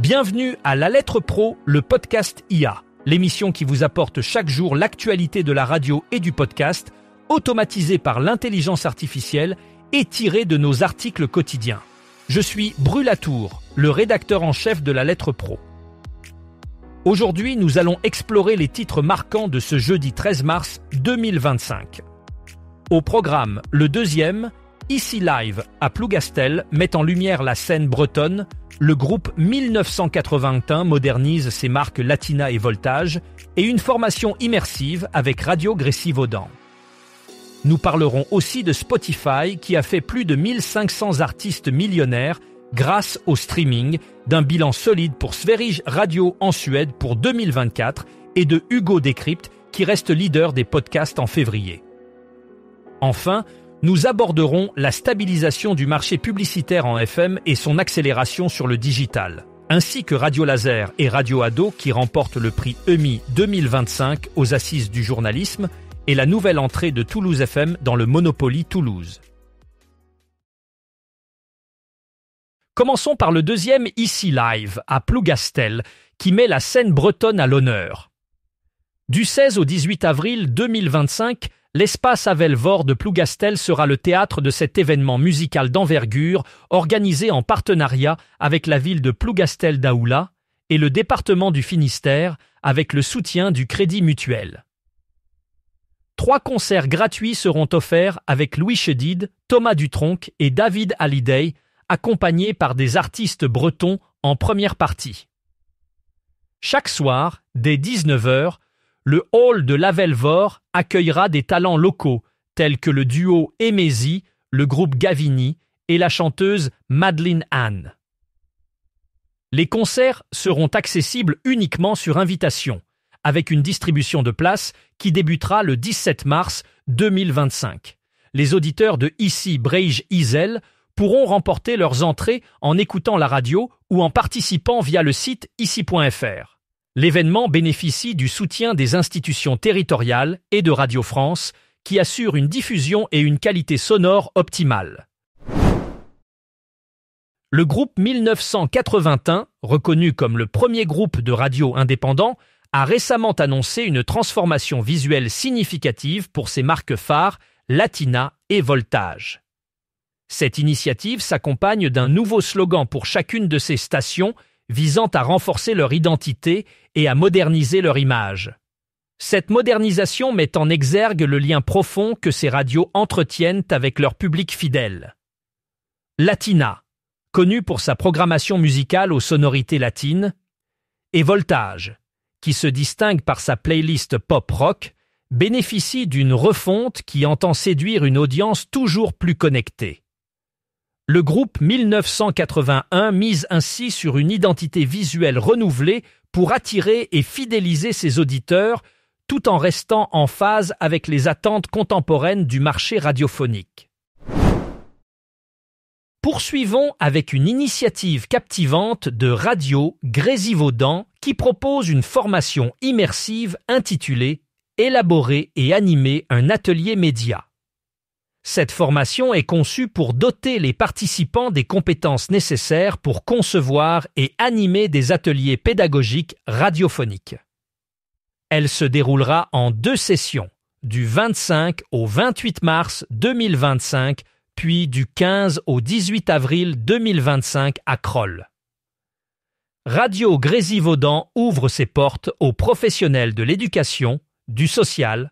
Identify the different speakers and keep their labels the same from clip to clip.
Speaker 1: Bienvenue à La Lettre Pro, le podcast IA, l'émission qui vous apporte chaque jour l'actualité de la radio et du podcast, automatisée par l'intelligence artificielle et tirée de nos articles quotidiens. Je suis Brulatour, le rédacteur en chef de La Lettre Pro. Aujourd'hui, nous allons explorer les titres marquants de ce jeudi 13 mars 2025. Au programme, le deuxième, Ici Live à Plougastel met en lumière la scène bretonne. Le groupe 1981 modernise ses marques Latina et Voltage et une formation immersive avec Radio Gressivaudan. Nous parlerons aussi de Spotify qui a fait plus de 1500 artistes millionnaires grâce au streaming, d'un bilan solide pour Sveriges Radio en Suède pour 2024 et de Hugo Décrypte qui reste leader des podcasts en février. Enfin, nous aborderons la stabilisation du marché publicitaire en FM et son accélération sur le digital, ainsi que Radio Laser et Radio Ado qui remportent le prix EMI 2025 aux Assises du journalisme et la nouvelle entrée de Toulouse FM dans le Monopoly Toulouse. Commençons par le deuxième Ici Live à Plougastel qui met la scène bretonne à l'honneur. Du 16 au 18 avril 2025, l'espace Avelvor de Plougastel sera le théâtre de cet événement musical d'envergure organisé en partenariat avec la ville de Plougastel-Daoulas et le département du Finistère avec le soutien du Crédit Mutuel. 3 concerts gratuits seront offerts avec Louis Chedid, Thomas Dutronc et David Hallyday, accompagnés par des artistes bretons en première partie. Chaque soir, dès 19h, le hall de l'Avelvor accueillera des talents locaux tels que le duo Emezi, le groupe Gavini et la chanteuse Madeleine Anne. Les concerts seront accessibles uniquement sur invitation, avec une distribution de places qui débutera le 17 mars 2025. Les auditeurs de Ici Breige Isel pourront remporter leurs entrées en écoutant la radio ou en participant via le site ici.fr. L'événement bénéficie du soutien des institutions territoriales et de Radio France qui assurent une diffusion et une qualité sonore optimale. Le groupe 1981, reconnu comme le premier groupe de radio indépendant, a récemment annoncé une transformation visuelle significative pour ses marques phares Latina et Voltage. Cette initiative s'accompagne d'un nouveau slogan pour chacune de ces stations visant à renforcer leur identité et à moderniser leur image. Cette modernisation met en exergue le lien profond que ces radios entretiennent avec leur public fidèle. Latina, connue pour sa programmation musicale aux sonorités latines, et Voltage, qui se distingue par sa playlist pop-rock, bénéficie d'une refonte qui entend séduire une audience toujours plus connectée. Le groupe 1981 mise ainsi sur une identité visuelle renouvelée pour attirer et fidéliser ses auditeurs tout en restant en phase avec les attentes contemporaines du marché radiophonique. Poursuivons avec une initiative captivante de Radio Gressivaudan qui propose une formation immersive intitulée « Élaborer et animer un atelier média ». Cette formation est conçue pour doter les participants des compétences nécessaires pour concevoir et animer des ateliers pédagogiques radiophoniques. Elle se déroulera en 2 sessions, du 25 au 28 mars 2025, puis du 15 au 18 avril 2025 à Crolles. Radio Gressivaudan ouvre ses portes aux professionnels de l'éducation, du social,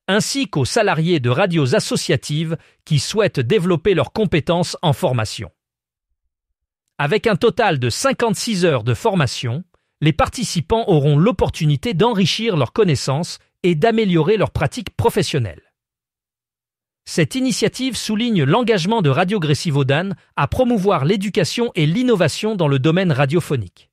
Speaker 1: ainsi qu'aux salariés de radios associatives qui souhaitent développer leurs compétences en formation. Avec un total de 56 heures de formation, les participants auront l'opportunité d'enrichir leurs connaissances et d'améliorer leurs pratiques professionnelles. Cette initiative souligne l'engagement de Radio Gressivaudan à promouvoir l'éducation et l'innovation dans le domaine radiophonique.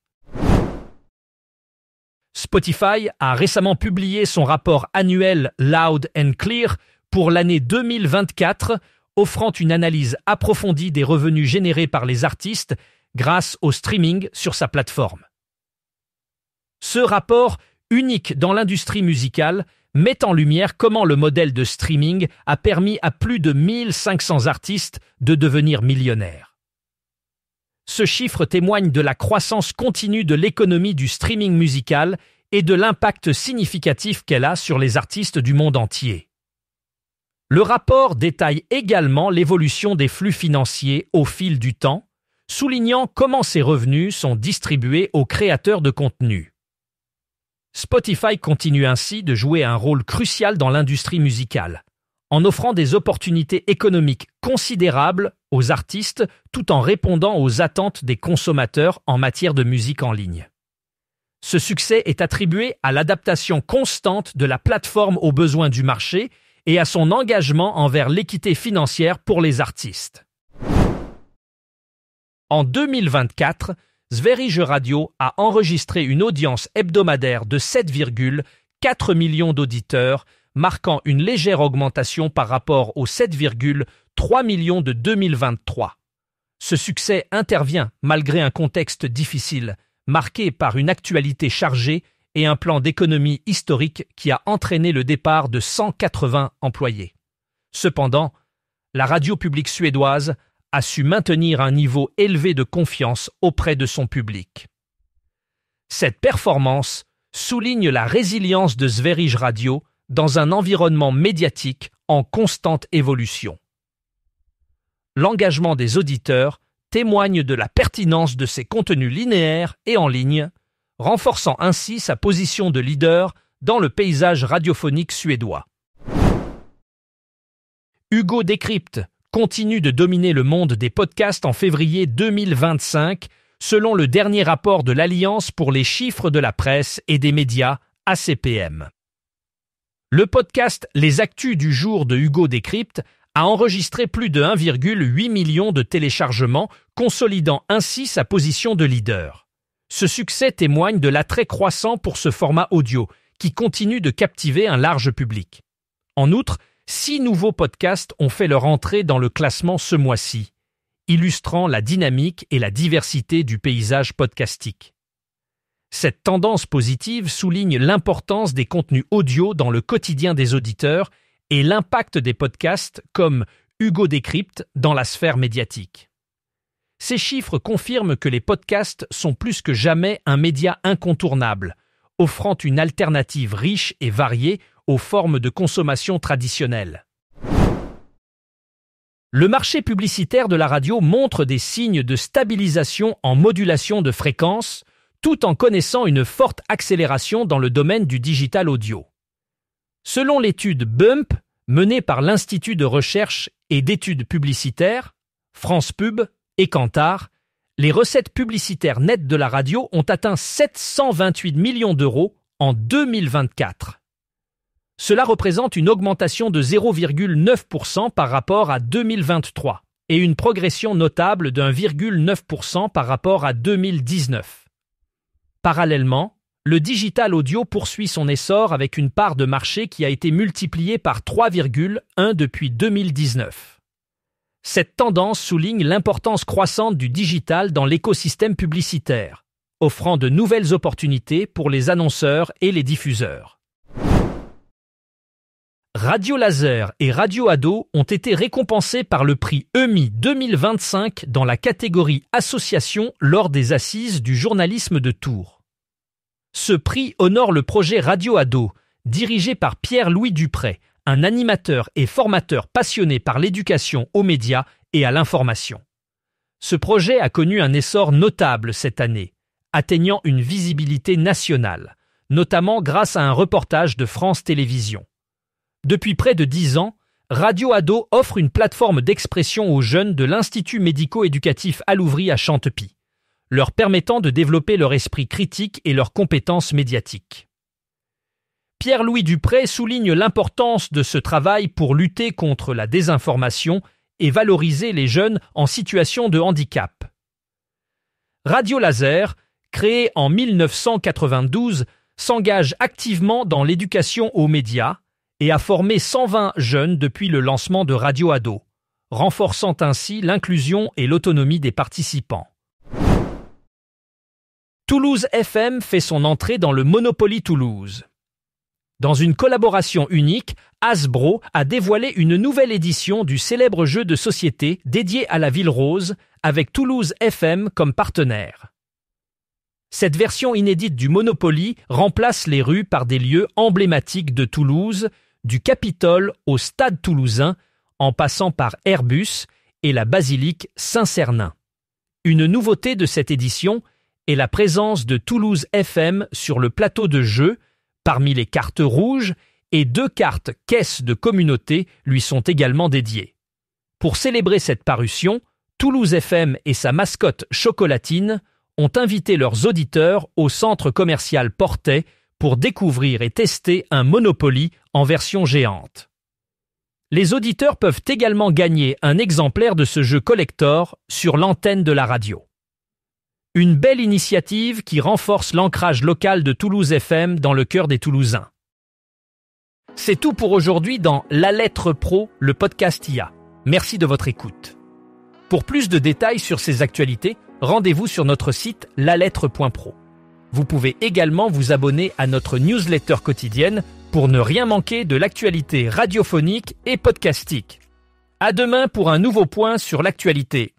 Speaker 1: Spotify a récemment publié son rapport annuel Loud and Clear pour l'année 2024, offrant une analyse approfondie des revenus générés par les artistes grâce au streaming sur sa plateforme. Ce rapport, unique dans l'industrie musicale, met en lumière comment le modèle de streaming a permis à plus de 1500 artistes de devenir millionnaires. Ce chiffre témoigne de la croissance continue de l'économie du streaming musical et de l'impact significatif qu'elle a sur les artistes du monde entier. Le rapport détaille également l'évolution des flux financiers au fil du temps, soulignant comment ces revenus sont distribués aux créateurs de contenu. Spotify continue ainsi de jouer un rôle crucial dans l'industrie musicale, en offrant des opportunités économiques considérables aux artistes tout en répondant aux attentes des consommateurs en matière de musique en ligne. Ce succès est attribué à l'adaptation constante de la plateforme aux besoins du marché et à son engagement envers l'équité financière pour les artistes. En 2024, Sverige Radio a enregistré une audience hebdomadaire de 7,4 millions d'auditeurs, marquant une légère augmentation par rapport aux 7,3 millions de 2023. Ce succès intervient malgré un contexte difficile, marqué par une actualité chargée et un plan d'économie historique qui a entraîné le départ de 180 employés. Cependant, la radio publique suédoise a su maintenir un niveau élevé de confiance auprès de son public. Cette performance souligne la résilience de Sverige Radio dans un environnement médiatique en constante évolution. L'engagement des auditeurs témoigne de la pertinence de ses contenus linéaires et en ligne, renforçant ainsi sa position de leader dans le paysage radiophonique suédois. Hugo Décrypte continue de dominer le monde des podcasts en février 2025, selon le dernier rapport de l'Alliance pour les chiffres de la presse et des médias, ACPM. Le podcast Les Actus du jour de Hugo Décrypte a enregistré plus de 1,8 million de téléchargements, consolidant ainsi sa position de leader. Ce succès témoigne de l'attrait croissant pour ce format audio, qui continue de captiver un large public. En outre, 6 nouveaux podcasts ont fait leur entrée dans le classement ce mois-ci, illustrant la dynamique et la diversité du paysage podcastique. Cette tendance positive souligne l'importance des contenus audio dans le quotidien des auditeurs et l'impact des podcasts comme Hugo Décrypte dans la sphère médiatique. Ces chiffres confirment que les podcasts sont plus que jamais un média incontournable, offrant une alternative riche et variée aux formes de consommation traditionnelles. Le marché publicitaire de la radio montre des signes de stabilisation en modulation de fréquence, tout en connaissant une forte accélération dans le domaine du digital audio. Selon l'étude Bump, menée par l'Institut de recherche et d'études publicitaires, France Pub et Kantar, les recettes publicitaires nettes de la radio ont atteint 728 millions d'euros en 2024. Cela représente une augmentation de 0,9% par rapport à 2023 et une progression notable de 1,9% par rapport à 2019. Parallèlement, le digital audio poursuit son essor avec une part de marché qui a été multipliée par 3,1 depuis 2019. Cette tendance souligne l'importance croissante du digital dans l'écosystème publicitaire, offrant de nouvelles opportunités pour les annonceurs et les diffuseurs. Radio Laser et Radio Ado ont été récompensés par le prix EMI 2025 dans la catégorie Association lors des Assises du journalisme de Tours. Ce prix honore le projet Radio Ado, dirigé par Pierre-Louis Dupré, un animateur et formateur passionné par l'éducation aux médias et à l'information. Ce projet a connu un essor notable cette année, atteignant une visibilité nationale, notamment grâce à un reportage de France Télévisions. Depuis près de 10 ans, Radio Ado offre une plateforme d'expression aux jeunes de l'Institut médico-éducatif Alouvry à Chantepie, leur permettant de développer leur esprit critique et leurs compétences médiatiques. Pierre-Louis Dupré souligne l'importance de ce travail pour lutter contre la désinformation et valoriser les jeunes en situation de handicap. Radio Laser, créé en 1992, s'engage activement dans l'éducation aux médias et a formé 120 jeunes depuis le lancement de Radio Ado, renforçant ainsi l'inclusion et l'autonomie des participants. Toulouse FM fait son entrée dans le Monopoly Toulouse. Dans une collaboration unique, Hasbro a dévoilé une nouvelle édition du célèbre jeu de société dédié à la Ville Rose, avec Toulouse FM comme partenaire. Cette version inédite du Monopoly remplace les rues par des lieux emblématiques de Toulouse, du Capitole au Stade Toulousain, en passant par Airbus et la basilique Saint-Cernin. Une nouveauté de cette édition est la présence de Toulouse FM sur le plateau de jeu, parmi les cartes rouges, et 2 cartes caisses de communauté lui sont également dédiées. Pour célébrer cette parution, Toulouse FM et sa mascotte chocolatine ont invité leurs auditeurs au centre commercial Portet pour découvrir et tester un Monopoly en version géante. Les auditeurs peuvent également gagner un exemplaire de ce jeu collector sur l'antenne de la radio. Une belle initiative qui renforce l'ancrage local de Toulouse FM dans le cœur des Toulousains. C'est tout pour aujourd'hui dans La Lettre Pro, le podcast IA. Merci de votre écoute. Pour plus de détails sur ces actualités, rendez-vous sur notre site lalettre.pro. Vous pouvez également vous abonner à notre newsletter quotidienne pour ne rien manquer de l'actualité radiophonique et podcastique. À demain pour un nouveau point sur l'actualité.